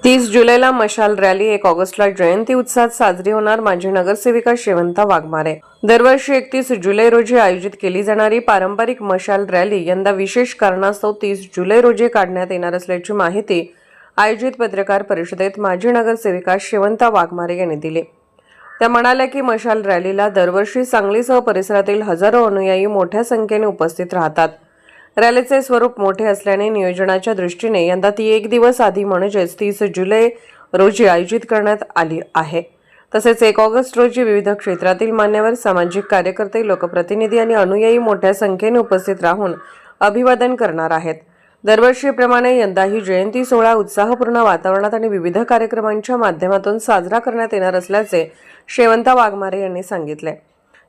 30 जुलैला मशाल रॅली, 1 ऑगस्टला जयंती उत्साहात साजरी होणार. माजी नगरसेविका शेवंता वाघमारे. दरवर्षी 31 जुलै रोजी आयोजित केली जाणारी पारंपरिक मशाल रॅली यंदा विशेष कारणास्तव 30 जुलै रोजी काढण्यात येणार असल्याची माहिती आयोजित पत्रकार परिषदेत माजी नगरसेविका शेवंता वाघमारे यांनी दिली. त्या म्हणाल्या की मशाल रॅलीला दरवर्षी सांगलीसह परिसरातील हजारो अनुयायी मोठ्या संख्येने उपस्थित राहतात. रॅलीचे स्वरूप मोठे असल्याने नियोजनाच्या दृष्टीने यंदा ती 1 दिवस आधी म्हणजेच 30 जुलै रोजी आयोजित करण्यात आली आहे. तसेच 1 ऑगस्ट रोजी विविध क्षेत्रातील मान्यवर, सामाजिक कार्यकर्ते, लोकप्रतिनिधी आणि अनुयायी मोठ्या संख्येने उपस्थित राहून अभिवादन करणार आहेत. दरवर्षीप्रमाणे यंदाही जयंती सोहळा उत्साहपूर्ण वातावरणात आणि विविध कार्यक्रमांच्या माध्यमातून साजरा करण्यात येणार असल्याचे शेवंता वाघमारे यांनी सांगितले.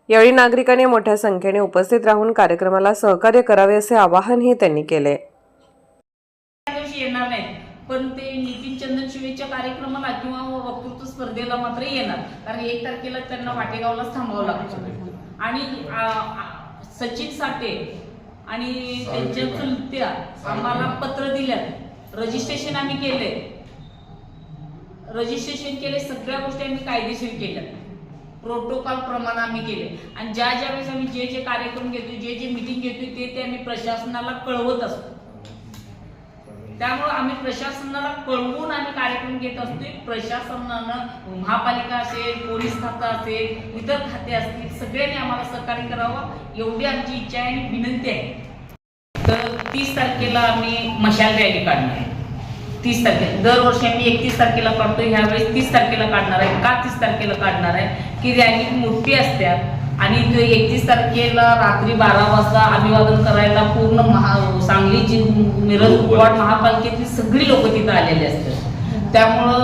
यावेळी नागरिकांनी मोठ्या संख्येने उपस्थित राहून कार्यक्रमाला सहकार्य करावे असे आवाहनही त्यांनी केले. येणार नाही, पण ते नितीन चंदन शिवेच्या कार्यक्रमाला किंवा वक्तृत्व स्पर्धेला मात्र येणार, कारण 1 तारखेला त्यांना वाटेगावलाच थांबावं लागतं. आणि सचिन साठे आणि त्यांच्या चुलत्या आम्हाला पत्र दिल्यात, रजिस्ट्रेशन आम्ही केले, सगळ्या गोष्टी आम्ही कायदेशीर केल्या, प्रोटोकॉल प्रमाणे आम्ही केले. आणि ज्या वेळेस आम्ही जे कार्यक्रम घेतो, जे मीटिंग घेतो ते आम्ही प्रशासनाला कळवत असतो. त्यामुळे आम्ही प्रशासनाला कळवून आम्ही कार्यक्रम घेत असतो. प्रशासनानं महापालिका असेल, पोलीस खातं असेल, इतर खाते असतील, सगळ्यांनी आम्हाला सहकार्य करावं एवढी आमची इच्छा आहे आणि विनंती आहे. तर 30 तारखेला आम्ही मशाल रॅली काढणार आहे. 30 तारखेला दरवर्षी आम्ही 31 तारखेला काढतो, ह्यावेळेस 30 तारखेला काढणार आहे. का 30 तारखेला काढणार आहे की रॅली मोठी असतात आणि 31 तारखेला रात्री 12 वाजता अभिवादन करायला पूर्ण सांगली मिरज कुपवाड महापालिकेतील सगळी लोक तिथं आलेले असतात. त्यामुळं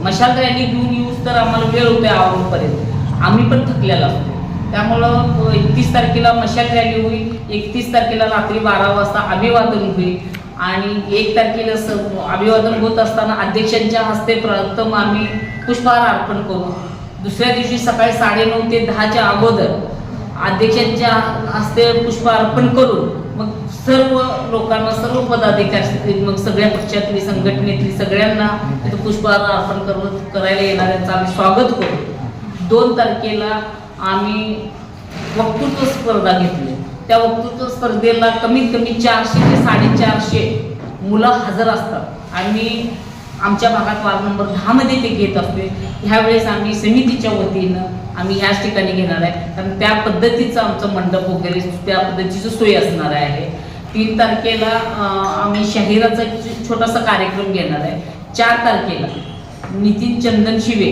मशाल रॅली घेऊन येऊस तर आम्हाला वेळ होतोय आवरूपर्यंत, आम्ही पण थकलेला असतो. त्यामुळं 31 तारखेला मशाल रॅली होईल, 31 तारखेला रात्री 12 वाजता अभिवादन होईल आणि 1 तारखेला अभिवादन होत असताना अध्यक्षांच्या हस्ते प्रथम आम्ही पुष्पहार अर्पण करू. दुसऱ्या दिवशी सकाळी 9:30 ते 10च्या अगोदर अध्यक्षांच्या हस्ते पुष्पहार अर्पण करून मग सर्व लोकांना, सर्व पदाधिकारी, मग सगळ्या पक्षातली, संघटनेतली सगळ्यांना तिथं पुष्पहार अर्पण करायला येणाऱ्यांचं आम्ही स्वागत करू. 2 तारखेला आम्ही वक्तृत्व स्पर्धा घेतली. त्या वक्तृत्व स्पर्धेला कमीत कमी 400 ते 450 मुलं हजर असतात आणि आमच्या भागात वार्ड नंबर 10 मध्ये ते घेत असते. ह्यावेळेस आम्ही समितीच्या वतीनं आम्ही ह्याच ठिकाणी घेणार आहे, कारण त्या पद्धतीचं आमचं मंडप वगैरे त्या पद्धतीची सोय असणार आहे. 3 तारखेला आम्ही शाहिराचा छोटासा कार्यक्रम घेणार आहे. 4 तारखेला नितीन चंदन शिवे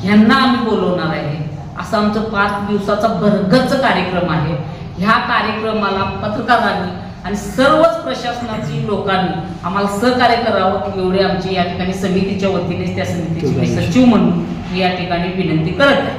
ह्यांना आम्ही बोलवणार आहे. असा आमचं 5 दिवसाचा भरगच्च कार्यक्रम आहे. ह्या कार्यक्रमाला पत्रकारांनी आणि सर्वच प्रशासनाची लोकांनी आम्हाला सहकार्य करावं एवढे आमची या ठिकाणी समितीच्या वतीने, त्या समितीचे सचिव म्हणून मी या ठिकाणी विनंती करत आहे.